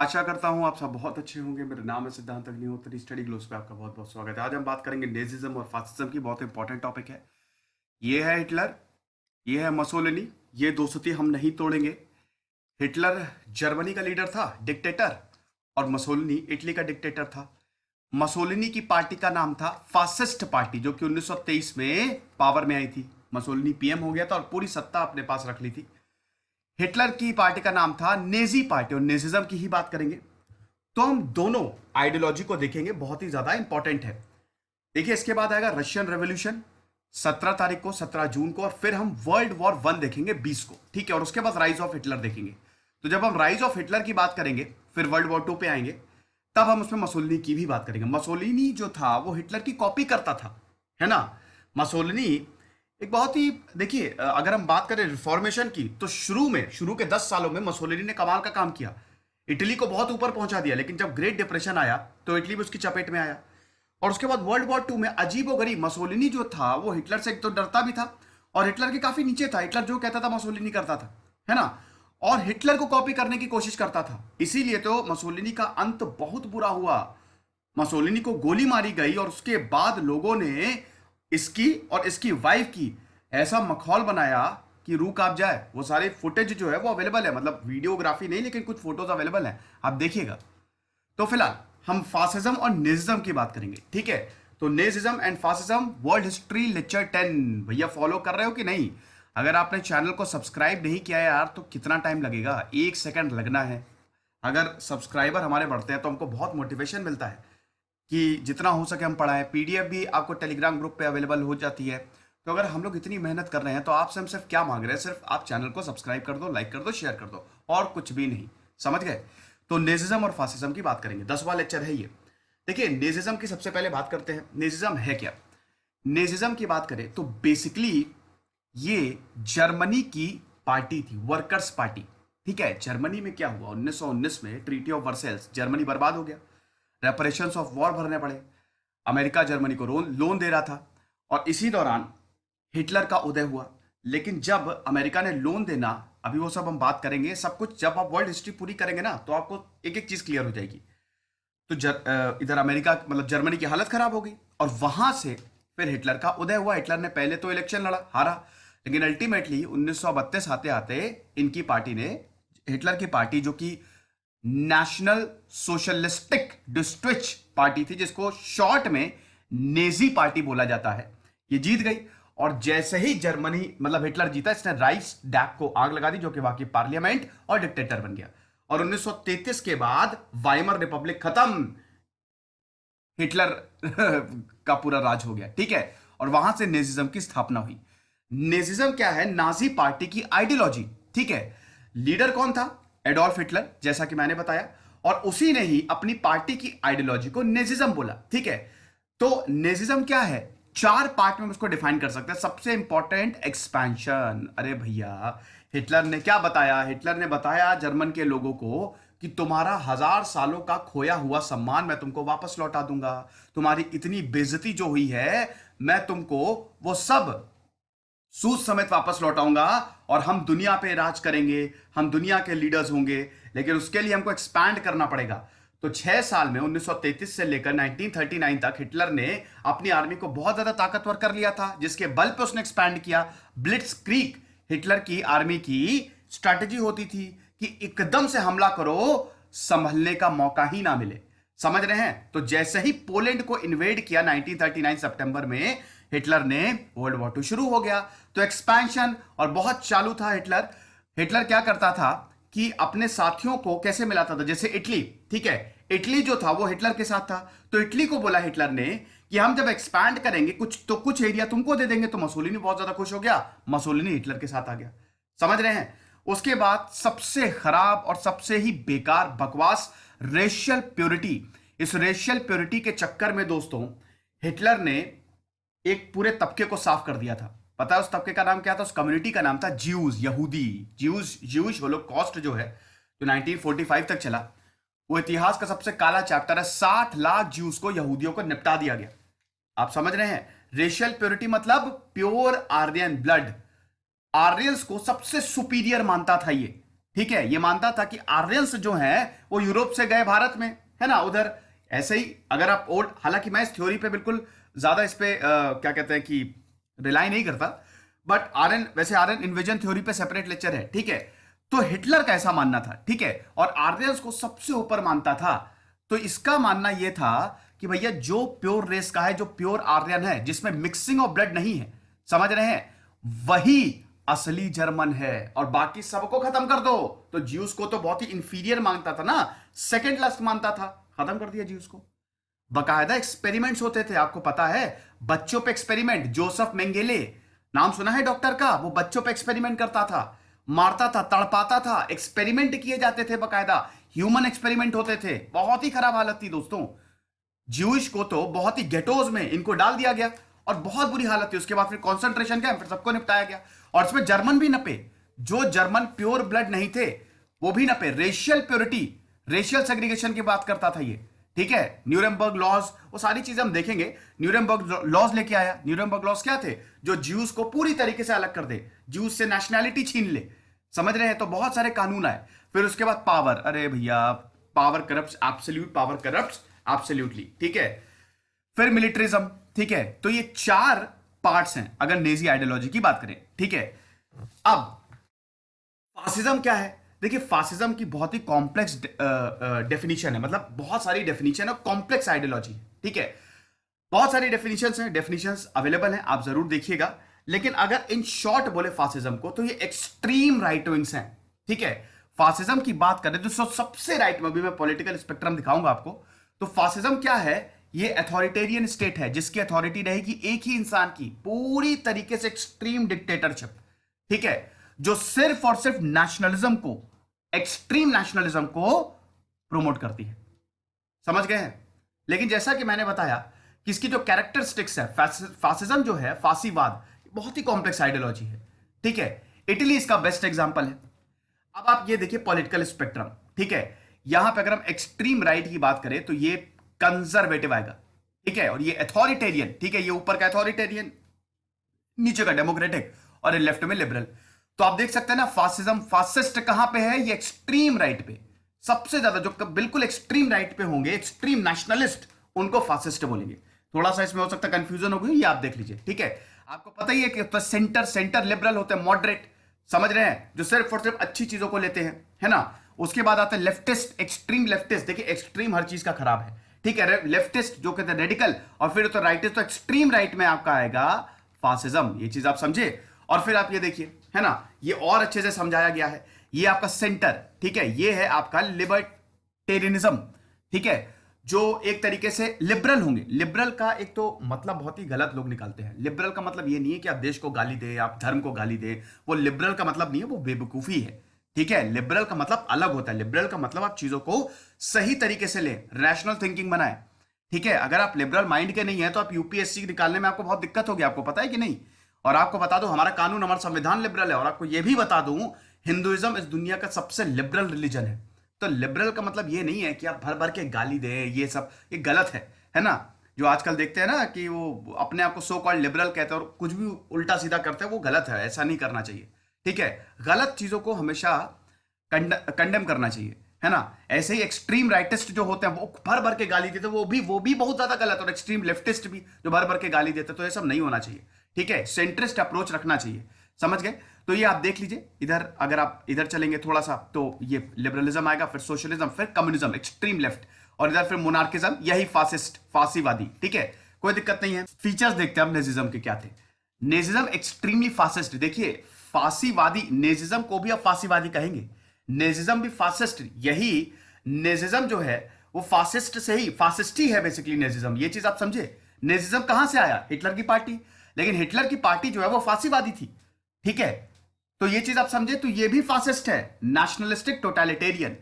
आशा करता हूँ आप सब बहुत अच्छे होंगे। मेरा नाम है सिद्धांत अग्निहोत्री। स्टडी ग्लोस पे आपका बहुत बहुत स्वागत है। आज हम बात करेंगे नेजिज्म और फासिज्म की। बहुत इंपॉर्टेंट टॉपिक है। ये है हिटलर, ये है मसोलिनी। ये दोस्ती हम नहीं तोड़ेंगे। हिटलर जर्मनी का लीडर था, डिक्टेटर, और मसोलिनी इटली का डिक्टेटर था। मसोलिनी की पार्टी का नाम था फासिस्ट पार्टी, जो कि 1923 में पावर में आई थी। मसोलिनी पीएम हो गया था और पूरी सत्ता अपने पास रख ली थी। हिटलर की पार्टी का नाम था नेजी पार्टी, और नेजिज्म की ही बात करेंगे। तो हम दोनों आइडियोलॉजी को देखेंगे, बहुत ही ज्यादा इंपॉर्टेंट है। देखिए, इसके बाद आएगा रशियन रेवोल्यूशन 17 तारीख को, 17 जून को, और फिर हम वर्ल्ड वॉर वन देखेंगे 20 को, ठीक है। और उसके बाद राइज ऑफ हिटलर देखेंगे। तो जब हम राइज ऑफ हिटलर की बात करेंगे, फिर वर्ल्ड वॉर टू पे आएंगे, तब हम उसमें मसोलिनी की भी बात करेंगे। मसोलिनी जो था वो हिटलर की कॉपी करता था, है ना। मसोलिनी एक बहुत ही, देखिए, अगर हम बात करें रिफॉर्मेशन की, तो शुरू के 10 सालों में मसोलिनी ने कमाल का काम किया। इटली को बहुत ऊपर पहुंचा दिया, लेकिन जब ग्रेट डिप्रेशन आया तो इटली भी उसकी चपेट में आया। और उसके बाद वर्ल्ड वॉर टू में अजीबोगरीब मसोलिनी जो था वो हिटलर से एक तो डरता भी था, और हिटलर के काफी नीचे था। हिटलर जो कहता था मसोलिनी करता था, है ना। और हिटलर को कॉपी करने की कोशिश करता था। इसीलिए तो मसोलिनी का अंत बहुत बुरा हुआ। मसोलिनी को गोली मारी गई, और उसके बाद लोगों ने इसकी और इसकी वाइफ की ऐसा मखौल बनाया कि रूह कांप जाए। वो सारे फुटेज जो है वो अवेलेबल है, मतलब वीडियोग्राफी नहीं, लेकिन कुछ फोटोज अवेलेबल है, आप देखिएगा। तो फिलहाल हम फासिज्म और नेजिज्म की बात करेंगे, ठीक है। तो Nazism and fascism, world history lecture 10। भैया फॉलो कर रहे हो कि नहीं? अगर आपने चैनल को सब्सक्राइब नहीं किया है यार, तो कितना टाइम लगेगा? 1 सेकंड लगना है। अगर सब्सक्राइबर हमारे बढ़ते हैं तो हमको बहुत मोटिवेशन मिलता है कि जितना हो सके हम पढ़ाएं। पीडीएफ भी आपको टेलीग्राम ग्रुप पे अवेलेबल हो जाती है। तो अगर हम लोग इतनी मेहनत कर रहे हैं, तो आपसे हम सिर्फ क्या मांग रहे हैं? सिर्फ आप चैनल को सब्सक्राइब कर दो, लाइक कर दो, शेयर कर दो, और कुछ भी नहीं। समझ गए? तो नेजिज्म और फासिज्म की बात करेंगे, 10वां लेक्चर है ये। देखिए, नेजिज्म की सबसे पहले बात करते हैं। नेजिज्म है क्या? नेजिज्म की बात करें तो बेसिकली ये जर्मनी की पार्टी थी, वर्कर्स पार्टी, ठीक है। जर्मनी में क्या हुआ? 1919 में ट्रीटी ऑफ वर्सेल्स, जर्मनी बर्बाद हो गया। रेपरेशंस ऑफ वॉर भरने पड़े। अमेरिका जर्मनी को लोन दे रहा था, और इसी दौरान हिटलर का उदय हुआ। लेकिन जब अमेरिका ने लोन देना, अभी वो सब हम बात करेंगे, सब कुछ जब आप वर्ल्ड हिस्ट्री पूरी करेंगे ना, तो आपको एक एक चीज क्लियर हो जाएगी। तो इधर अमेरिका, मतलब जर्मनी की हालत खराब हो गई, और वहां से फिर हिटलर का उदय हुआ। हिटलर ने पहले तो इलेक्शन लड़ा, हारा, लेकिन अल्टीमेटली 1932 आते आते इनकी पार्टी ने, हिटलर की पार्टी, जो कि नेशनल सोशलिस्टिक डिस्ट्रिक्ट पार्टी थी, जिसको शॉर्ट में नेजी पार्टी बोला जाता है, ये जीत गई। और जैसे ही जर्मनी, मतलब हिटलर जीता, इसने राइस डैक को आग लगा दी, जो कि वहां की पार्लियामेंट और डिक्टेटर बन गया। और 1933 के बाद वाइमर रिपब्लिक खत्म, हिटलर का पूरा राज हो गया, ठीक है। और वहां से नेजिज्म की स्थापना हुई। नेजिज्म क्या है? नाजी पार्टी की आइडियोलॉजी, ठीक है। लीडर कौन था? एडोल्फ हिटलर, जैसा कि मैंने बताया। और उसी ने ही अपनी पार्टी की आइडियोलॉजी को नेजिज्म बोला, ठीक है। तो नेजिज्म क्या है? 4 पार्ट में हम उसको डिफाइन कर सकते हैं। सबसे इंपॉर्टेंट, एक्सपेंशन। अरे भैया, हिटलर ने क्या बताया? हिटलर ने बताया जर्मन के लोगों को कि तुम्हारा 1000 सालों का खोया हुआ सम्मान मैं तुमको वापस लौटा दूंगा। तुम्हारी इतनी बेइज्जती जो हुई है, मैं तुमको वो सब सूद समेत वापस लौटाऊंगा, और हम दुनिया पे राज करेंगे, हम दुनिया के लीडर्स होंगे। लेकिन उसके लिए हमको एक्सपैंड करना पड़ेगा। तो 6 साल में 1933 से लेकर 1939 तक हिटलर ने अपनी आर्मी को बहुत ज्यादा ताकतवर कर लिया था, जिसके बल पे उसने एक्सपैंड किया। ब्लिट्जक्रीग हिटलर की आर्मी की स्ट्रैटेजी होती थी कि एकदम से हमला करो, संभलने का मौका ही ना मिले। समझ रहे हैं? तो जैसे ही पोलैंड को इन्वेड किया 1939 सितंबर में, हिटलर ने, वर्ल्ड वॉर टू शुरू हो गया। तो एक्सपेंशन और बहुत चालू था हिटलर। हिटलर क्या करता था कि अपने साथियों को कैसे मिलाता था? जैसे इटली, ठीक है, इटली जो था वो हिटलर के साथ था। तो इटली को बोला हिटलर ने कि हम जब एक्सपैंड करेंगे कुछ, तो कुछ एरिया तुमको दे देंगे। तो मसोलिनी बहुत ज्यादा खुश हो गया, मसोलिनी हिटलर के साथ आ गया। समझ रहे हैं? उसके बाद सबसे खराब और सबसे ही बेकार बकवास, रेशियल प्योरिटी। इस रेशियल प्योरिटी के चक्कर में दोस्तों, हिटलर ने एक पूरे तबके को साफ कर दिया था। पता है उस तबके का नाम क्या था? उस कम्युनिटी का नाम था ज्यूज, यहूदी। ज्यूज होलोकॉस्ट जो है, जो 1945 तक चला, वो इतिहास का सबसे काला चैप्टर है। 60 लाख ज्यूज को, यहूदियों को निपटा दिया गया। आप समझ रहे हैं? रेशियल प्योरिटी मतलब प्योर आर्यन ब्लड। आर्यंस को सबसे सुपीरियर मानता था ये। ठीक है, ये मानता था कि आर्यंस जो हैं वो यूरोप से गए भारत में, है ना, उधर। ऐसे ही अगर आप ओल्ड, हालांकि मैं इस थ्योरी पे बिल्कुल ज्यादा इस पे क्या कहते हैं कि रिलाई नहीं करता, बट आर्यन, वैसे आर्यन इन्वेजन थ्योरी पे सेपरेट लेक्चर है, ठीक है। तो हिटलर का ऐसा मानना था, ठीक है, और आर्यंस को सबसे ऊपर मानता था। तो इसका मानना यह था कि भैया जो प्योर रेस का है, जो प्योर आर्यन है, जिसमें मिक्सिंग ऑफ ब्लड नहीं है, समझ रहे हैं, वही असली जर्मन है, और बाकी सबको खत्म कर दो। तो ज्यूस को तो बहुत ही इंफीरियर मानता था ना, सेकंड लास्ट मानता था, खत्म कर दिया ज्यूस को। बकायदा एक्सपेरिमेंट्स होते थे, आपको पता है, बच्चों पे एक्सपेरिमेंट। जोसेफ मेंगेले, नाम सुना है डॉक्टर का, वो बच्चों पे एक्सपेरिमेंट करता था, मारता था, तड़पाता था, एक्सपेरिमेंट किए जाते थे, बकायदा ह्यूमन एक्सपेरिमेंट होते थे। बहुत ही खराब हालत थी दोस्तों। ज्यूइश को तो बहुत ही गेटोज में इनको डाल दिया गया और बहुत बुरी हालत थी। उसके बाद फिर कॉन्सेंट्रेशन कैंप, फिर सबको निपटाया गया, और इसमें जर्मन भी नपे। जो जर्मन प्योर ब्लड नहीं थे वो भी नपे। रेशियल प्योरिटी, रेशियल सेग्रीगेशन की बात करता था ये, ठीक है। न्यूरेमबर्ग लॉज, वो सारी चीजें हम देखेंगे। न्यूरेमबर्ग लॉज लेके आया। न्यूरेमबर्ग लॉज क्या थे? जो ज्यूस को पूरी तरीके से अलग कर दे, ज्यूस से नेशनैलिटी छीन ले, समझ रहे हैं। तो बहुत सारे कानून आए। फिर उसके बाद पावर, अरे भैया, power corrupt, absolute power corrupt absolutely, ठीक है। फिर मिलिट्रिज्म, ठीक है। तो ये चार पार्ट्स हैं अगर नेजी आइडियोलॉजी की बात करें, ठीक है। अब फासिज्म क्या है? देखिए, फासिज्म की बहुत ही कॉम्प्लेक्स डेफिनेशन है, मतलब बहुत सारी डेफिनेशन है, कॉम्प्लेक्स आइडियोलॉजी, ठीक है। बहुत सारी डेफिनेशंस हैं, डेफिनेशंस अवेलेबल हैं, आप जरूर देखिएगा। लेकिन अगर इन शॉर्ट बोले फासिज्म को, तो ये एक्सट्रीम राइट विंग्स हैं, ठीक है। फासिज्म की बात करें तो सबसे राइट में, भी मैं पॉलिटिकल स्पेक्ट्रम दिखाऊंगा आपको। तो फासिज्म क्या है? ये अथॉरिटेरियन स्टेट है जिसकी अथॉरिटी रहेगी एक ही इंसान की, पूरी तरीके से एक्सट्रीम डिक्टेटरशिप, ठीक है, जो सिर्फ और सिर्फ नेशनलिज्म को, एक्सट्रीम नेशनलिज्म को प्रोमोट करती है। समझ गए हैं? लेकिन जैसा कि मैंने बताया कि इसकी जो कैरेक्टरिस्टिक्स है, फासिज्म जो है, फासीवाद, बहुत ही कॉम्प्लेक्स आइडियोलॉजी है, ठीक है। इटली इसका बेस्ट एग्जांपल है। अब आप ये देखिए पॉलिटिकल स्पेक्ट्रम, ठीक है। यहां पे अगर हम एक्सट्रीम राइट की बात करें तो ये कंजर्वेटिव आएगा, ठीक है, और ये अथॉरिटेरियन, ठीक है, ये ऊपर का अथॉरिटेरियन, नीचे का डेमोक्रेटिक, और लेफ्ट में लिबरल। तो आप देख सकते हैं ना, फासिज्म, फासिस्ट कहां पे है? ये एक्सट्रीम राइट पे। सबसे ज्यादा जो बिल्कुल एक्सट्रीम राइट पे होंगे, एक्सट्रीम नेशनलिस्ट, उनको फासिस्ट बोलेंगे। थोड़ा सा इसमें हो सकता है कंफ्यूजन हो गई, ये आप देख लीजिए, ठीक है। आपको पता ही है कि तो सेंटर, सेंटर लिबरल होते हैं, मॉडरेट, समझ रहे हैं, जो सिर्फ और सिर्फ अच्छी चीजों को लेते हैं, है ना। उसके बाद आते हैं लेफ्टिस्ट, एक्सट्रीम लेफ्टिस्ट। देखिए, एक्सट्रीम हर चीज का खराब है, ठीक है। लेफ्टिस्ट जो कहते हैं रेडिकल, और फिर तो राइटिस्ट। तो एक्सट्रीम राइट में आपका आएगा फासिज्म, ये चीज आप समझे। और फिर आप ये देखिए, है ना, ये और अच्छे से समझाया गया है। ये आपका सेंटर, ठीक है, ये है आपका लिबर्टेरियनिज्म, ठीक है, जो एक तरीके से लिबरल होंगे। लिबरल का एक तो मतलब बहुत ही गलत लोग निकालते हैं। लिबरल का मतलब ये नहीं है कि आप देश को गाली दे, आप धर्म को गाली दे, वो लिबरल का मतलब नहीं है, वो बेवकूफी है, ठीक है। लिबरल का मतलब अलग होता है। लिबरल का मतलब आप चीजों को सही तरीके से लें, रैशनल थिंकिंग बनाए, ठीक है। अगर आप लिबरल माइंड के नहीं है तो आप यूपीएससी निकालने में आपको बहुत दिक्कत होगी, आपको पता है कि नहीं। और आपको बता दूं, हमारा कानून, हमारा संविधान लिबरल है। और आपको यह भी बता दूं, हिंदुइज्म इस दुनिया का सबसे लिबरल रिलीजन है। तो लिबरल का मतलब ये नहीं है कि आप भर भर के गाली दें, ये सब ये गलत है ना। जो आजकल देखते हैं ना कि वो अपने आप को सो कॉल्ड लिबरल कहते हैं और कुछ भी उल्टा सीधा करते हैं, वो गलत है, ऐसा नहीं करना चाहिए, ठीक है। गलत चीजों को हमेशा कंडेम करना चाहिए, है ना। ऐसे ही एक्सट्रीम राइटिस्ट जो होते हैं वो भर भर के गाली देते हैं, वो भी बहुत ज्यादा गलत। और एक्सट्रीम लेफ्टिस्ट भी जो भर भर के गाली देते हैं, तो ये सब नहीं होना चाहिए, ठीक है। सेंट्रिस्ट अप्रोच रखना चाहिए, समझ गए। तो ये आप देख लीजिए, इधर अगर आप इधर चलेंगे थोड़ा सा तो ये लिबरलिज्म आएगा, फिर सोशलिज्म, फिर कम्युनिज्म, एक्सट्रीम लेफ्ट, और इधर फिर मोनार्किज्म, यही फासिस्ट, फासीवादी, ठीक है। कोई दिक्कत नहीं है। फीचर्स देखते हैं हम नेजिज्म के क्या थे। नेजिज्म एक्सट्रीमली फासिस्ट। देखिए, फासीवादी, नेजिज्म को भी आप फासीवादी कहेंगे, नेजिज्म भी फासिस्ट। यही नेजिज्म जो है वो फासिस्ट से ही, फासिस्ट ही है बेसिकली नेजिज्म, ये चीज आप समझे। नेजिज्म कहां से आया? हिटलर की पार्टी। लेकिन हिटलर की पार्टी जो है वो फासीवादी थी, ठीक है। तो ये चीज आप समझे, तो ये भी फासिस्ट है, नेशनलिस्टिक टोटलिटेरियन।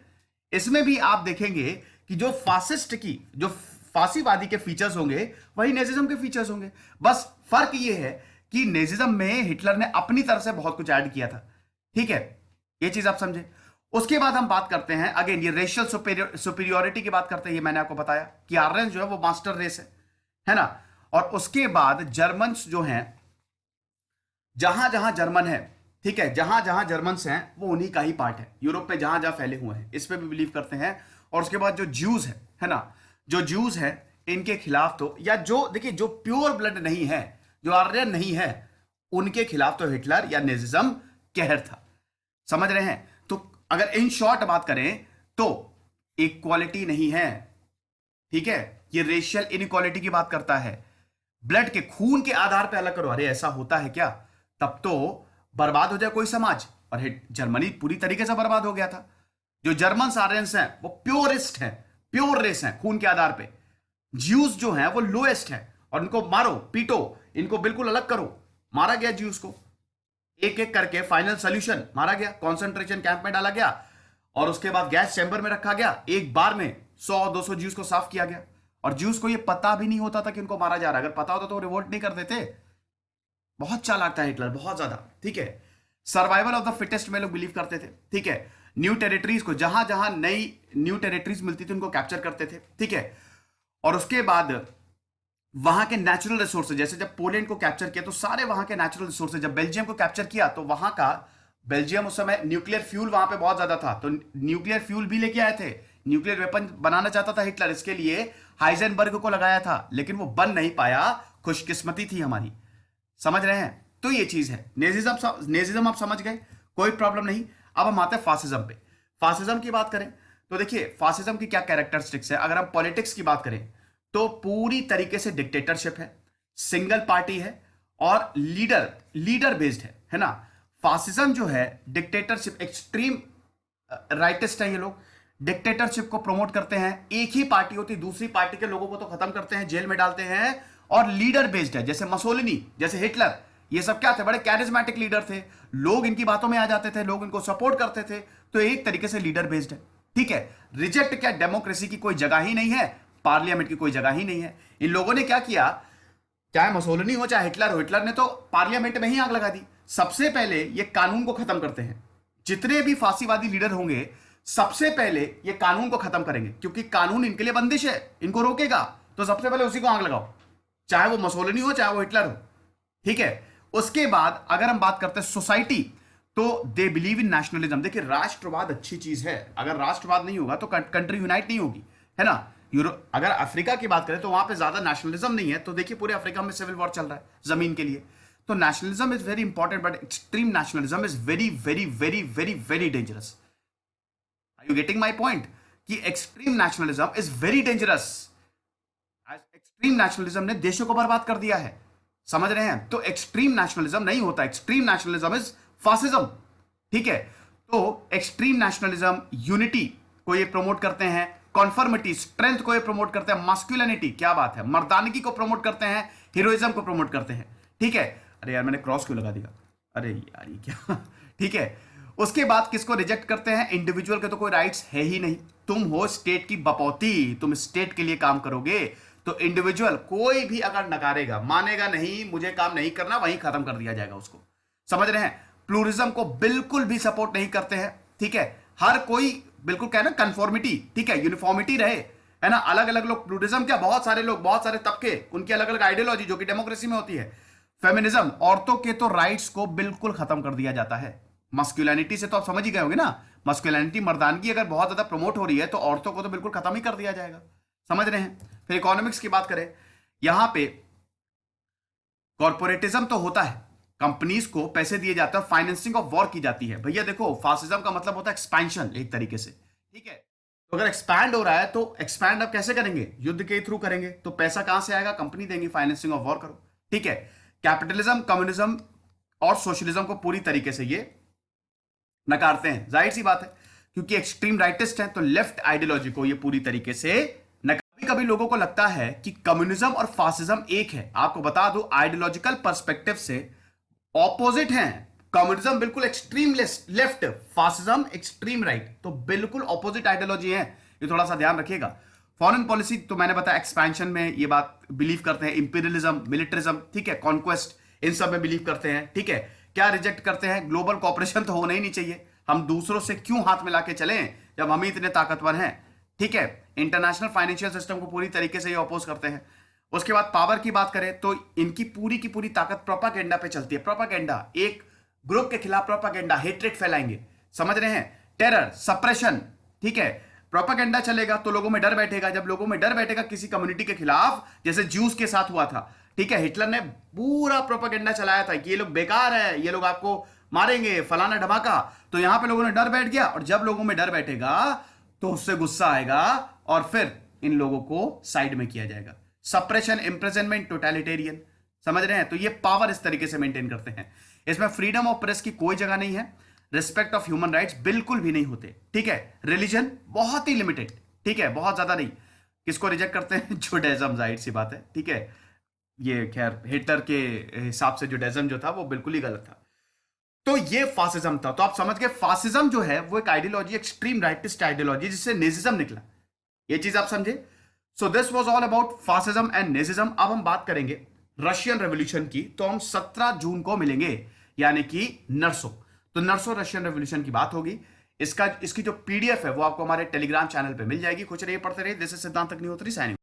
इसमें भी आप देखेंगे कि जो फासिस्ट की, जो फासीवादी के फीचर्स होंगे वही नेजिज्म के फीचर्स होंगे। बस फर्क ये है कि नेजिज्म में हिटलर ने अपनी तरफ से बहुत कुछ ऐड किया था, ठीक है। ये चीज आप समझे। उसके बाद हम बात करते हैं अगेन, ये रेशियल सुपीरियोरिटी की बात करते हैं। ये मैंने आपको बताया कि आर्यन जो है वो मास्टर रेस है ना। और उसके बाद जर्मन्स जो हैं, जहां जहां जर्मन है, ठीक है, जहां जहां जर्मन्स हैं वो उन्हीं का ही पार्ट है, यूरोप में जहां जहां फैले हुए हैं, इस पे भी बिलीव करते हैं। और उसके बाद जो ज्यूज है ना, जो ज्यूज है इनके खिलाफ तो, या जो देखिए जो प्योर ब्लड नहीं है, जो आर्यन नहीं है, उनके खिलाफ तो हिटलर या नेजिज्म कहर था। समझ रहे हैं? तो अगर इन शॉर्ट बात करें तो इक्वालिटी नहीं है, ठीक है, ये रेशियल इनइक्वालिटी की बात करता है। ब्लड के खून के आधार पे अलग करो, अरे ऐसा होता है क्या? तब तो बर्बाद हो जाए कोई समाज। और जर्मनी पूरी तरीके से बर्बाद हो गया था। जो जर्मन आर्यंस हैं वो प्योरिस्ट हैं, प्योर रेस हैं खून के आधार पे। ज्यूज जो हैं वो लोएस्ट हैं, और इनको मारो पीटो, इनको बिल्कुल अलग करो। मारा गया ज्यूज को एक एक करके, फाइनल सोल्यूशन मारा गया, कॉन्सेंट्रेशन कैंप में डाला गया, और उसके बाद गैस चैम्बर में रखा गया। एक बार में 100-200 ज्यूज को साफ किया गया, और ज्यूज को यह पता भी नहीं होता था कि उनको मारा जा रहा है। अगर पता होता तो वो रिवोल्ट नहीं कर देते। बहुत चालाक था हिटलर, बहुत ज्यादा। ठीक है, सर्वाइवल ऑफ द फिटेस्ट में लोग बिलीव करते थे। ठीक है, न्यू टेरिटरीज को, जहां जहां नई न्यू टेरिटरीज मिलती थी उनको कैप्चर करते थे। ठीक है, और उसके बाद वहां के नेचुरल रिसोर्सेज, जैसे जब पोलैंड को कैप्चर किया तो सारे वहां के नेचुरल रिसोर्सेज, जब बेल्जियम को कैप्चर किया तो वहां का, बेल्जियम उस समय न्यूक्लियर फ्यूल वहां पे बहुत ज्यादा था, तो न्यूक्लियर फ्यूल भी लेके आए थे। न्यूक्लियर वेपन बनाना चाहता था हिटलर, इसके लिए हाइजेनबर्ग को लगाया था, लेकिन वो बन नहीं पाया। खुशकिस्मती थी हमारी। समझ रहे हैं? तो ये चीज है। नेजिज्म आप समझ गए, कोई प्रॉब्लम नहीं। अब हम आते हैं फासिज्म पे। फासिज्म की बात करें तो देखिए फासिज्म की क्या कैरेक्टरिस्टिक्स है। अगर हम पॉलिटिक्स की बात करें तो पूरी तरीके से डिक्टेटरशिप है, सिंगल पार्टी है, और लीडर बेस्ड है ना। फासिज्म जो है डिक्टेटरशिप, एक्सट्रीम राइटिस्ट है ये लोग, डिक्टेटरशिप को प्रमोट करते हैं। एक ही पार्टी होती, दूसरी पार्टी के लोगों को तो खत्म करते हैं, जेल में डालते हैं। और लीडर बेस्ड है, जैसे मसोलिनी, जैसे हिटलर, ये सब क्या थे? बड़े कैरिज्मेटिक लीडर थे, लोग इनकी बातों में आ जाते थे, लोग इनको सपोर्ट करते थे। तो एक तरीके से लीडर बेस्ड है। ठीक है, रिजेक्ट क्या, डेमोक्रेसी की कोई जगह ही नहीं है, पार्लियामेंट की कोई जगह ही नहीं है। इन लोगों ने क्या किया, चाहे मसोलिनी हो चाहे हिटलर हो, हिटलर ने तो पार्लियामेंट में ही आग लगा दी। सबसे पहले ये कानून को खत्म करते हैं। जितने भी फांसीवादी लीडर होंगे सबसे पहले ये कानून को खत्म करेंगे, क्योंकि कानून इनके लिए बंदिश है, इनको रोकेगा। तो सबसे पहले उसी को आग लगाओ, चाहे वो मसोलिनी हो चाहे वो हिटलर हो। ठीक है, उसके बाद अगर हम बात करते हैं सोसाइटी, तो दे बिलीव इन नेशनलिज्म। देखिए राष्ट्रवाद अच्छी चीज है, अगर राष्ट्रवाद नहीं होगा तो कंट्री यूनाइट नहीं होगी, है ना। अगर अफ्रीका की बात करें तो वहां पे ज्यादा नेशनलिज्म नहीं है, तो देखिए पूरे अफ्रीका में सिविल वॉर चल रहा है जमीन के लिए। तो nationalism is very important, but extreme nationalism is very very very very very dangerous. Are you getting my point? कि extreme nationalism is very dangerous. Extreme nationalism ने देशों को बर्बाद कर दिया है। समझ रहे हैं? तो एक्सट्रीम नेशनलिज्म नहीं होता, एक्सट्रीम नेशनलिज्म इज फासिज्म। ठीक है, तो एक्सट्रीम नेशनलिज्म यूनिटी को ये प्रमोट करते हैं, कॉन्फर्मिटी स्ट्रेंथ को ये प्रमोट करते हैं, मास्कुलिनिटी, क्या बात है, मर्दानगी को प्रमोट करते हैं, हीरोइज्म को प्रमोट करते हैं। ठीक है, अरे यार मैंने क्रॉस क्यों लगा दिया, अरे यार ये क्या ठीक है, उसके बाद किसको रिजेक्ट करते हैं? इंडिविजुअल के तो कोई राइट्स है ही नहीं। तुम हो स्टेट की बपौती, तुम स्टेट के लिए काम करोगे, तो इंडिविजुअल कोई भी अगर नकारेगा, मानेगा नहीं, मुझे काम नहीं करना, वहीं खत्म कर दिया जाएगा उसको। समझ रहे हैं? प्लूरिज्म को बिल्कुल भी सपोर्ट नहीं करते हैं। ठीक है, हर कोई बिल्कुल क्या ना, कंफॉर्मिटी, ठीक है, यूनिफॉर्मिटी रहे, है ना। अलग अलग लोग, प्लूरिज्म क्या, बहुत सारे लोग, बहुत सारे तबके, उनकी अलग अलग आइडियोलॉजी, जो कि डेमोक्रेसी में होती है। फेमिनिज्म, औरतों के तो राइट्स को बिल्कुल खत्म कर दिया जाता है। मस्कुलिनिटी से तो आप समझ ही गए होंगे ना, मस्कुलिनिटी, मर्दानगी अगर बहुत ज्यादा प्रमोट हो रही है तो औरतों को तो बिल्कुल खत्म ही कर दिया जाएगा। समझ रहे हैं? फिर इकोनॉमिक्स की बात करें, यहां पे कॉर्पोरेटिज्म तो होता है, कंपनीज को पैसे दिए जाते हैं, फाइनेंसिंग ऑफ वॉर की जाती है। भैया देखो, फासिज्म का मतलब होता है एक्सपेंशन, एक तरीके से। ठीक है, तो अगर एक्सपैंड हो रहा है तो एक्सपैंड अब कैसे करेंगे? युद्ध के थ्रू करेंगे। तो पैसा कहां से आएगा? कंपनी देंगी, फाइनेंसिंग ऑफ वॉर करो। ठीक है, कैपिटलिज्म, कम्युनिज्म और सोशलिज्म को पूरी तरीके से ये नकारते हैं, जाहिर सी बात है, क्योंकि एक्सट्रीम राइटिस्ट हैं, तो लेफ्ट आइडियोलॉजी को ये पूरी तरीके से नकार। कभी लोगों को लगता है कि कम्युनिज्म और फासिज्म एक है। आपको बता दूं, आइडियोलॉजिकल पर्सपेक्टिव से ऑपोजिट हैं। कम्युनिज्म बिल्कुल extreme left, fascism extreme right, तो बिल्कुल ऑपोजिट आइडियोलॉजी है, ये थोड़ा सा ध्यान रखिएगा। फॉरेन पॉलिसी तो मैंने बताया, एक्सपेंशन में ये बात बिलीव करते हैं, इंपीरियलिज्म, मिलिटरिज्म, ठीक है, कॉन्क्वेस्ट, इन सब में बिलीव करते हैं। ठीक है, क्या रिजेक्ट करते हैं? ग्लोबल कॉपरेशन तो होना ही नहीं चाहिए, हम दूसरों से क्यों हाथ मिला के चलें जब हम ही इतने ताकतवर हैं। ठीक है, इंटरनेशनल फाइनेंशियल सिस्टम को पूरी तरीके से ये अपोज करते हैं। उसके बाद पावर की बात करें तो इनकी पूरी की पूरी ताकत प्रोपागेंडा पे चलती है। प्रोपागेंडा, एक ग्रुप के खिलाफ प्रोपागेंडा, हेट्रेट फैलाएंगे, समझ रहे हैं, टेरर, सप्रेशन, ठीक है, प्रोपागेंडा चलेगा तो लोगों में डर बैठेगा, जब लोगों में डर बैठेगा किसी कम्युनिटी के खिलाफ, जैसे ज्यूस के साथ हुआ था, ठीक है, हिटलर ने पूरा प्रोपागेंडा चलाया था कि ये लोग बेकार है, ये लोग आपको मारेंगे, फलाना धमाका, तो यहां पे लोगों ने डर बैठ गया, और जब लोगों में डर बैठेगा तो उससे गुस्सा आएगा और फिर इन लोगों को साइड में किया जाएगा। सप्रेशन, इंप्रिजनमेंट, टोटलिटेरियन, समझ रहे हैं, तो ये पावर इस तरीके से मेंटेन करते हैं। इसमें फ्रीडम ऑफ प्रेस की कोई जगह नहीं है, रिस्पेक्ट ऑफ ह्यूमन राइट्स बिल्कुल भी नहीं होते, ठीक है, रिलीजन बहुत ही लिमिटेड, ठीक है, बहुत ज्यादा नहीं। किसको रिजेक्ट करते हैं? जुडाइज्म, जाहिर सी बात है, ठीक है, ये खैर हिटलर के हिसाब से जुडाइज्म जो था वो बिल्कुल ही गलत था। तो ये फासिज्म था। तो आप समझ गए, फासिज्म जो है वो एक आइडियोलॉजी, एक्सट्रीम राइटिस्ट आइडियोलॉजी, जिससे नेजिज्म निकला, ये चीज आप समझे। So this was all about fascism and Nazism. अब हम बात करेंगे रशियन रेवोल्यूशन की, तो हम 17 जून को मिलेंगे, यानी कि नरसों, तो नरसों रशियन रेवोल्यूशन की बात होगी। इसकी जो पीडीएफ है वो आपको हमारे टेलीग्राम चैनल पे मिल जाएगी। कुछ रहिए, पढ़ते रहिए। दिस इज सिद्धांत अग्निहोत्री साइनिंग।